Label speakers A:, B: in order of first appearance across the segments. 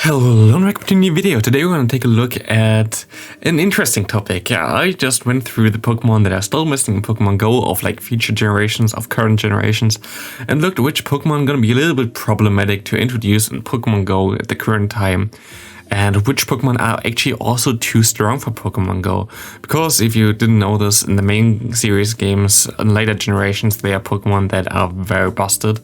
A: Hello and welcome to a new video. Today we're going to take a look at an interesting topic. I just went through the Pokemon that are still missing in Pokemon GO of like future generations, of current generations, and looked at which Pokemon are going to be a little bit problematic to introduce in Pokemon GO at the current time, and which Pokemon are actually also too strong for Pokemon GO. Because if you didn't know this, in the main series games in later generations, there are Pokemon that are very busted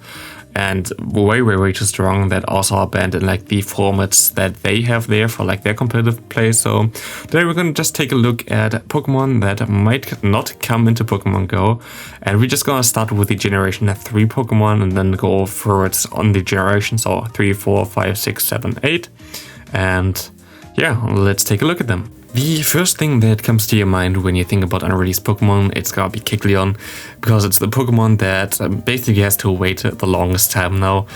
A: and way too strong that also are banned in like the formats that they have there for like their competitive play. So today we're going to just take a look at Pokemon that might not come into Pokemon GO, and we're just going to start with the Generation 3 Pokemon and then go through it on the generations, so 3, 4, 5, 6, 7, 8. And yeah, let's take a look at them. The first thing that comes to your mind when you think about unreleased Pokemon, it's gonna be Kecleon, because it's the Pokemon that basically has to wait the longest time now.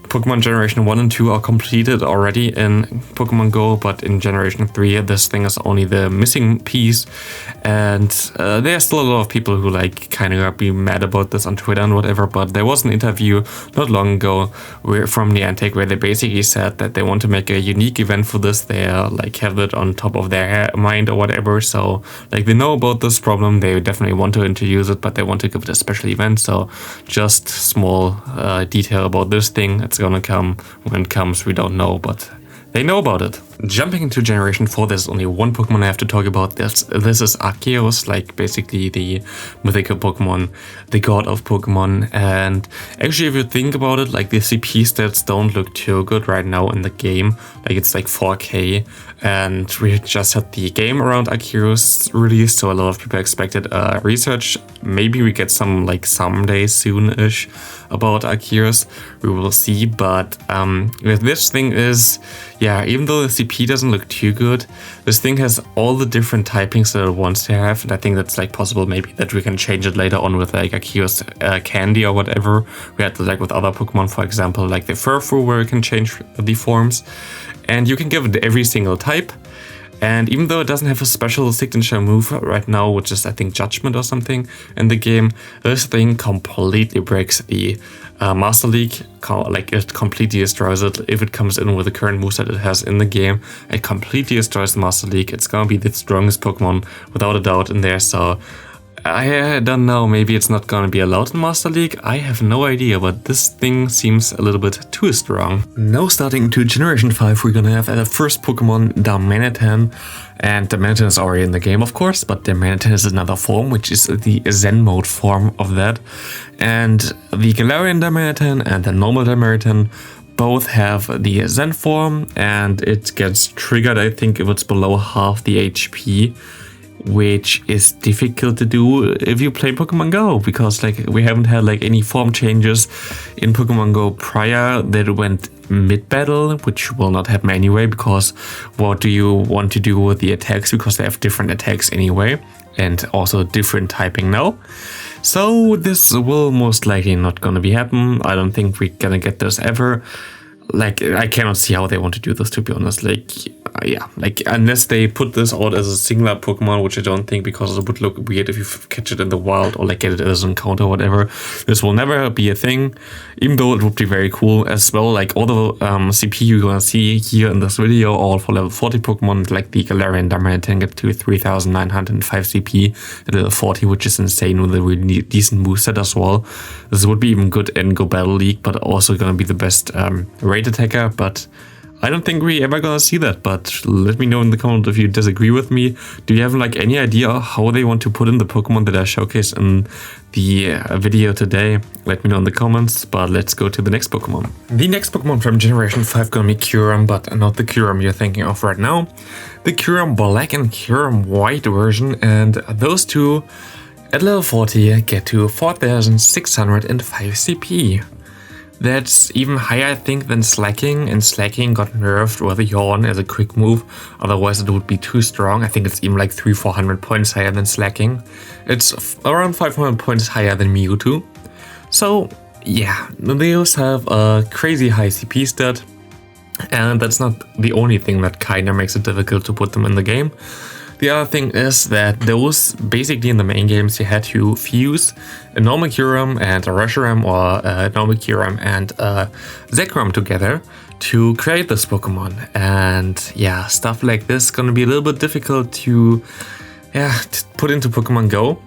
A: Pokemon Generation 1 and 2 are completed already in Pokemon GO, but in Generation 3 this thing is only the missing piece, and there's still a lot of people who like kind of be mad about this on Twitter and whatever. But there was an interview not long ago from Niantic where they basically said that they want to make a unique event for this. They like have it on top of their mind or whatever, so like they know about this problem, they definitely want to introduce it, but they want to give it a special event. So just small detail about this thing. It's gonna come when it comes, we don't know, but they know about it. Jumping into Generation 4, there's only one Pokemon I have to talk about. This is Arceus, like basically the mythical Pokemon, the god of Pokemon. And actually, if you think about it, like the CP stats don't look too good right now in the game. Like it's like 4K, and we just had the game around Arceus released, so a lot of people expected research. Maybe we get some like someday soon-ish about Arceus. We will see, but with this thing is, yeah, even though the CP doesn't look too good, this thing has all the different typings that it wants to have, and I think that's like possible maybe that we can change it later on with like Arceus Candy or whatever. We had like with other Pokemon, for example, like the Furfrou, where you can change the forms, and you can give it every single type. And even though it doesn't have a special signature move right now, which is I think Judgment or something in the game, this thing completely breaks the Master League. Like it completely destroys it. If it comes in with the current moveset it has in the game, it completely destroys the Master League. It's gonna be the strongest Pokemon without a doubt in there. So I don't know, maybe it's not gonna be allowed in Master League, I have no idea, but this thing seems a little bit too strong. Now starting to Generation 5, we're gonna have the first Pokemon, the Darmanitan, and the Darmanitan is already in the game of course, but the Darmanitan is another form, which is the Zen mode form of that. And the Galarian Darmanitan and the normal Darmanitan both have the Zen form, and it gets triggered, I think, if it's below half the HP, which is difficult to do if you play Pokemon GO, because like we haven't had like any form changes in Pokemon GO prior that went mid-battle, which will not happen anyway, because what do you want to do with the attacks, because they have different attacks anyway and also different typing now. So this will most likely not gonna be happen. I don't think we're gonna get this ever. Like, I cannot see how they want to do this, to be honest. Like, yeah, like, unless they put this out as a singular Pokemon, which I don't think, because it would look weird if you catch it in the wild or like get it as an encounter or whatever. This will never be a thing, even though it would be very cool as well. Like, all the CP you're gonna see here in this video, all for level 40 Pokemon, like the Galarian Darmanitan get to 3,905 CP at level 40, which is insane with a really decent moveset as well. This would be even good in Go Battle League, but also gonna be the best raid attacker, but I don't think we ever gonna see that. But let me know in the comments if you disagree with me. Do you have like any idea how they want to put in the Pokemon that I showcased in the video today? Let me know in the comments, but let's go to the next Pokemon. The next Pokemon from Generation 5 gonna be Kyurem, but not the Kyurem you're thinking of right now. The Kyurem Black and Kyurem White version, and those two at level 40 get to 4,605 CP. That's even higher, I think, than Slacking, and Slacking got nerfed with a Yawn as a quick move, otherwise it would be too strong. I think it's even like 300-400 points higher than Slacking. It's around 500 points higher than Mewtwo. So yeah, those have a crazy high CP stat, and that's not the only thing that kinda makes it difficult to put them in the game. The other thing is that those, basically in the main games, you had to fuse a normal Kyurem and a Reshiram, or a normal Kyurem and a Zekrom together to create this Pokemon. And yeah, stuff like this is gonna be a little bit difficult to put into Pokemon Go.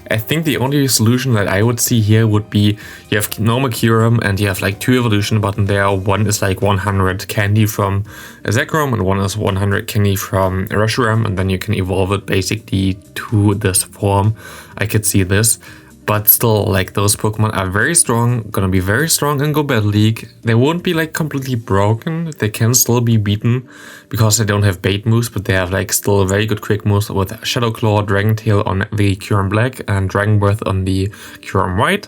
A: I think the only solution that I would see here would be you have normal Kyurem and you have like 2 evolution buttons there. One is like 100 candy from a Zekrom and one is 100 candy from a Reshiram, and then you can evolve it basically to this form. I could see this. But still, like, those Pokemon are very strong, gonna be very strong in Go Battle League. They won't be like completely broken. They can still be beaten because they don't have bait moves, but they have like still very good quick moves with Shadow Claw, Dragon Tail on the Kyurem Black and Dragon Breath on the Kyurem White.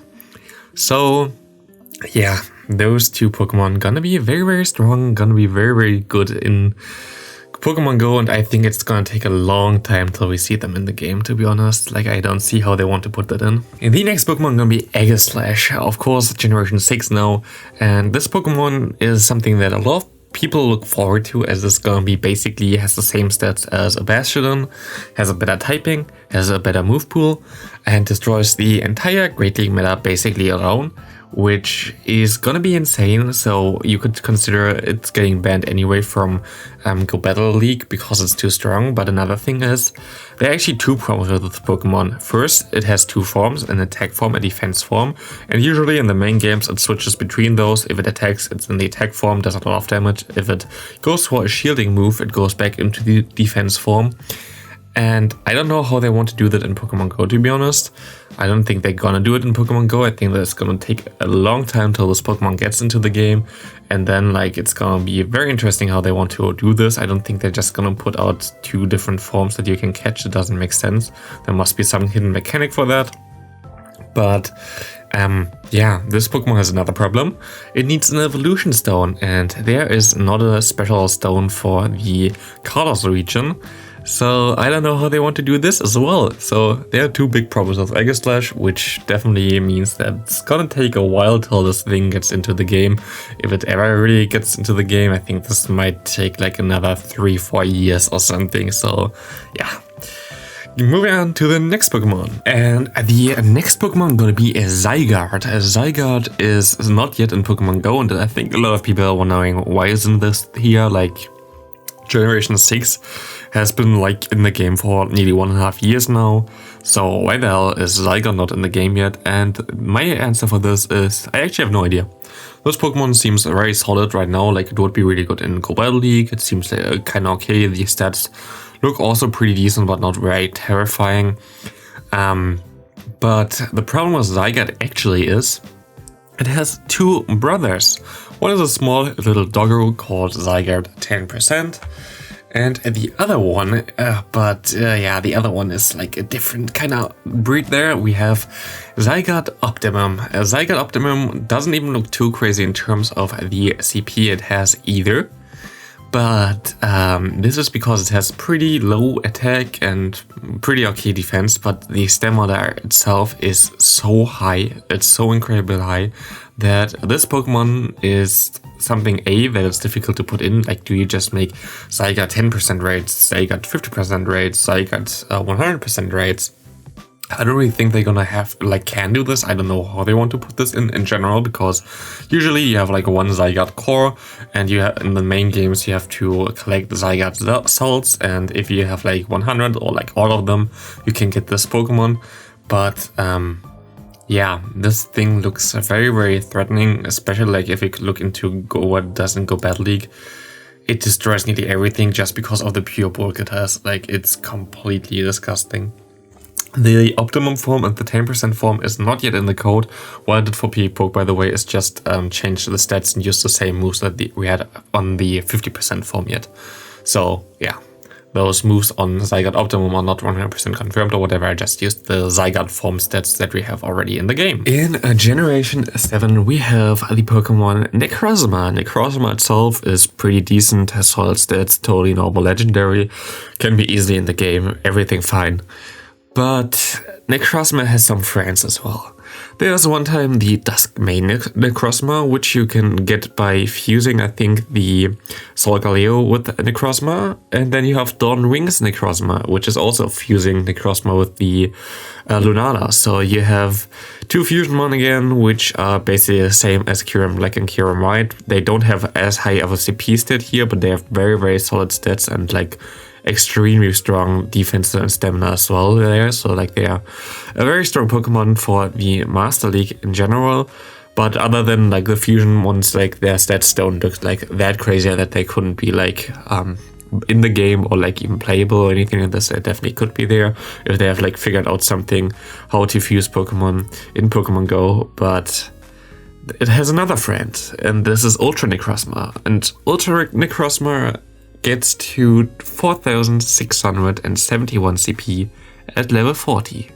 A: So yeah, those 2 Pokemon gonna be very, very strong, gonna be very, very good in Pokemon Go, and I think it's gonna take a long time till we see them in the game, to be honest. Like, I don't see how they want to put that in. And the next Pokemon gonna be Aegislash, of course, Generation 6 now. And this Pokemon is something that a lot of people look forward to, as it's gonna be basically has the same stats as a Bastiodon, has a better typing, has a better move pool, and destroys the entire Great League meta basically alone, which is gonna be insane. So you could consider it's getting banned anyway from Go Battle League because it's too strong. But another thing is, there are actually 2 problems with this Pokemon. First, it has 2 forms, an attack form, a defense form, and usually in the main games it switches between those. If it attacks, it's in the attack form, does a lot of damage. If it goes for a shielding move, it goes back into the defense form. And I don't know how they want to do that in Pokemon Go, to be honest. I don't think they're gonna do it in Pokemon Go. I think that it's gonna take a long time till this Pokemon gets into the game. And then like it's gonna be very interesting how they want to do this. I don't think they're just gonna put out 2 different forms that you can catch. It doesn't make sense. There must be some hidden mechanic for that. But yeah, this Pokemon has another problem. It needs an evolution stone, and there is not a special stone for the Kalos region. So I don't know how they want to do this as well. So there are 2 big problems with Aegislash, which definitely means that it's gonna take a while till this thing gets into the game. If it ever really gets into the game, I think this might take like another 3-4 years or something. So yeah. Moving on to the next Pokemon. And the next Pokemon gonna be a Zygarde. A Zygarde is not yet in Pokemon Go, and I think a lot of people are wondering why isn't this here. Like, Generation 6 has been like in the game for nearly 1.5 years now. So why the hell is Zygarde not in the game yet? And my answer for this is I actually have no idea. This Pokemon seems very solid right now. Like, it would be really good in Go Battle League. It seems like kind of okay. The stats look also pretty decent, but not very terrifying. But the problem with Zygarde actually is it has 2 brothers. One is a small little doggo called Zygarde 10%, and the other one, the other one is like a different kind of breed there. We have Zygarde Optimum. Zygarde Optimum doesn't even look too crazy in terms of the CP it has either. But this is because it has pretty low attack and pretty okay defense, but the stamina itself is so high, it's so incredibly high, that this Pokemon is something that it's difficult to put in. Like, do you just make Zygarde 10% rates, Zygarde 50% rates, Zygarde 100% rates? I don't really think they're gonna can do this. I don't know how they want to put this in general, because usually you have like 1 Zygarde core, and you have, in the main games you have to collect the Zygarde cells, and if you have like 100 or like all of them, you can get this Pokemon. But yeah, this thing looks very, very threatening, especially like if you look into what it does in Go Battle League. It destroys nearly everything just because of the pure bulk it has. Like, it's completely disgusting. The Optimum form and the 10% form is not yet in the code. What I did for P-Poke, by the way, is just change the stats and use the same moves that we had on the 50% form yet. So yeah, those moves on Zygarde Optimum are not 100% confirmed or whatever. I just used the Zygarde form stats that we have already in the game. In Generation 7, we have the Pokemon Necrozma. Necrozma itself is pretty decent, has solid stats, totally normal legendary, can be easily in the game, everything fine. But Necrozma has some friends as well. There's one time the Duskmane Necrozma, which you can get by fusing, I think, the Solgaleo with Necrozma. And then you have Dawnwings Necrozma, which is also fusing Necrozma with the Lunala. So you have 2 Fusion Mon again, which are basically the same as Kyurem Black and Kyurem White. They don't have as high of a CP stat here, but they have very, very solid stats and like extremely strong defense and stamina as well there. So like they are a very strong Pokemon for the Master League in general. But other than like the fusion ones, like their stats don't look like that crazy that they couldn't be like in the game or like even playable or anything like this. They definitely could be there if they have like figured out something how to fuse Pokemon in Pokemon Go. But it has another friend, and this is Ultra Necrozma. And Ultra Necrozma gets to 4,671 CP at level 40.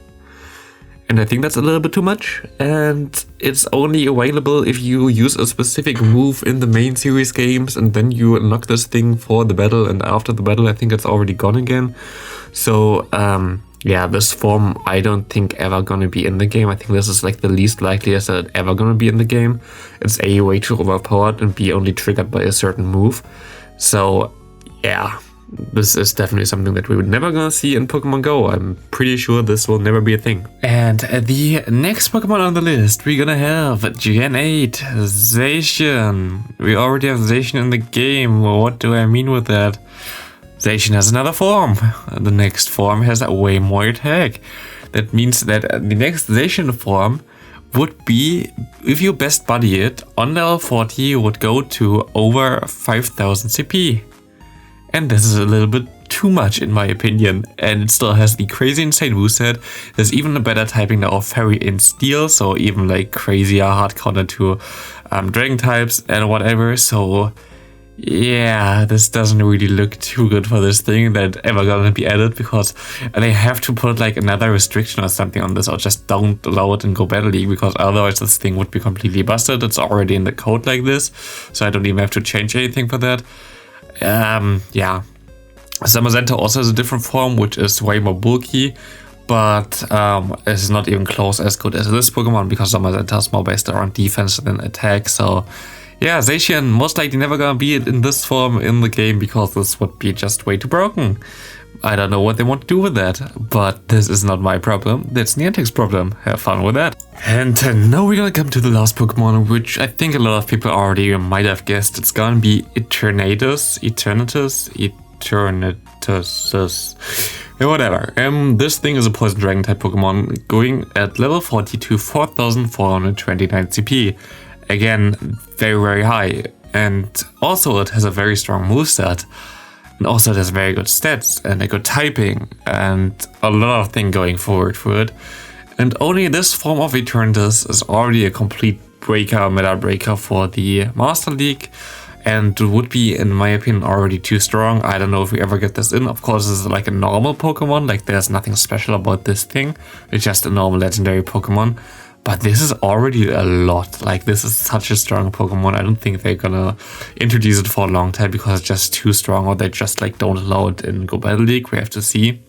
A: And I think that's a little bit too much, and it's only available if you use a specific move in the main series games, and then you unlock this thing for the battle, and after the battle I think it's already gone again. So yeah, this form I don't think ever gonna be in the game. I think this is like the least likeliest that it's ever gonna be in the game. It's A, way too overpowered, and B, only triggered by a certain move. So yeah, this is definitely something that we would never gonna see in Pokemon Go. I'm pretty sure this will never be a thing. And the next Pokemon on the list, we're gonna have Gen 8, Zacian. We already have Zacian in the game. What do I mean with that? Zacian has another form. The next form has a way more attack. That means that the next Zacian form would be, if you best buddy it, on level 40 would go to over 5,000 CP. And this is a little bit too much in my opinion, and it still has the crazy insane moveset. There's even a better typing now of Fairy and Steel, so even like crazier hard counter to Dragon types and whatever. So yeah, this doesn't really look too good for this thing that ever gonna be added, because they have to put like another restriction or something on this, or just don't allow it in Go Battle League, because otherwise this thing would be completely busted. It's already in the code like this, so I don't even have to change anything for that. Yeah, Zamazenta also has a different form, which is way more bulky, but it's not even close as good as this Pokemon, because Zamazenta is more based around defense than attack. So yeah, Zacian most likely never gonna be in this form in the game, because this would be just way too broken. I don't know what they want to do with that, but this is not my problem. That's Niantic's problem. Have fun with that. And now we're gonna come to the last Pokemon, which I think a lot of people already might have guessed. It's gonna be Eternatus, yeah, whatever. This thing is a Poison Dragon type Pokemon, going at level 40 to 4,429 CP. Again, very, very high. And also it has a very strong moveset. And also it has very good stats and a good typing and a lot of things going forward for it. And only this form of Eternatus is already a complete breaker, meta breaker for the Master League, and would be, in my opinion, already too strong. I don't know if we ever get this in. Of course, this is like a normal Pokemon, like there's nothing special about this thing. It's just a normal legendary Pokemon. But this is already a lot. Like, this is such a strong Pokemon. I don't think they're gonna introduce it for a long time, because it's just too strong, or they just like don't allow it in Go Battle League. We have to see.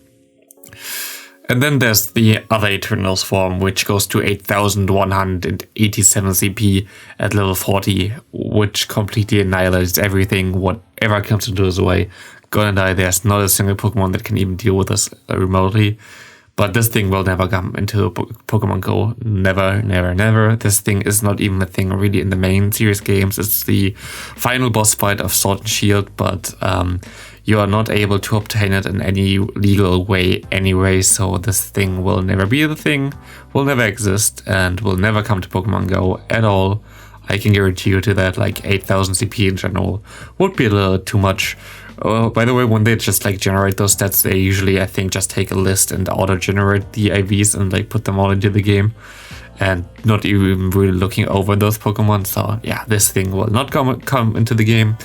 A: And then there's the other Eternals form, which goes to 8,187 CP at level 40, which completely annihilates everything, whatever comes into his way. Gonna die. There's not a single Pokemon that can even deal with this remotely. But this thing will never come into Pokemon Go. Never, never, never. This thing is not even a thing really in the main series games. It's the final boss fight of Sword and Shield, but you are not able to obtain it in any legal way anyway, so this thing will never be the thing, will never exist, and will never come to Pokemon Go at all. I can guarantee you to that. Like 8,000 CP in general would be a little too much. By the way, when they just like generate those stats, they usually, I think, just take a list and auto-generate the IVs and like put them all into the game, and not even really looking over those Pokemon. So yeah, this thing will not come into the game.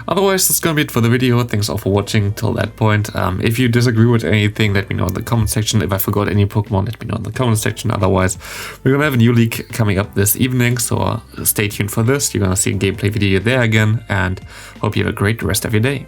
A: Otherwise, that's gonna be it for the video. Thanks all for watching till that point. If you disagree with anything, let me know in the comment section. If I forgot any Pokemon, let me know in the comment section. Otherwise, we're gonna have a new leak coming up this evening, so stay tuned for this. You're gonna see a gameplay video there again, and hope you have a great rest of your day.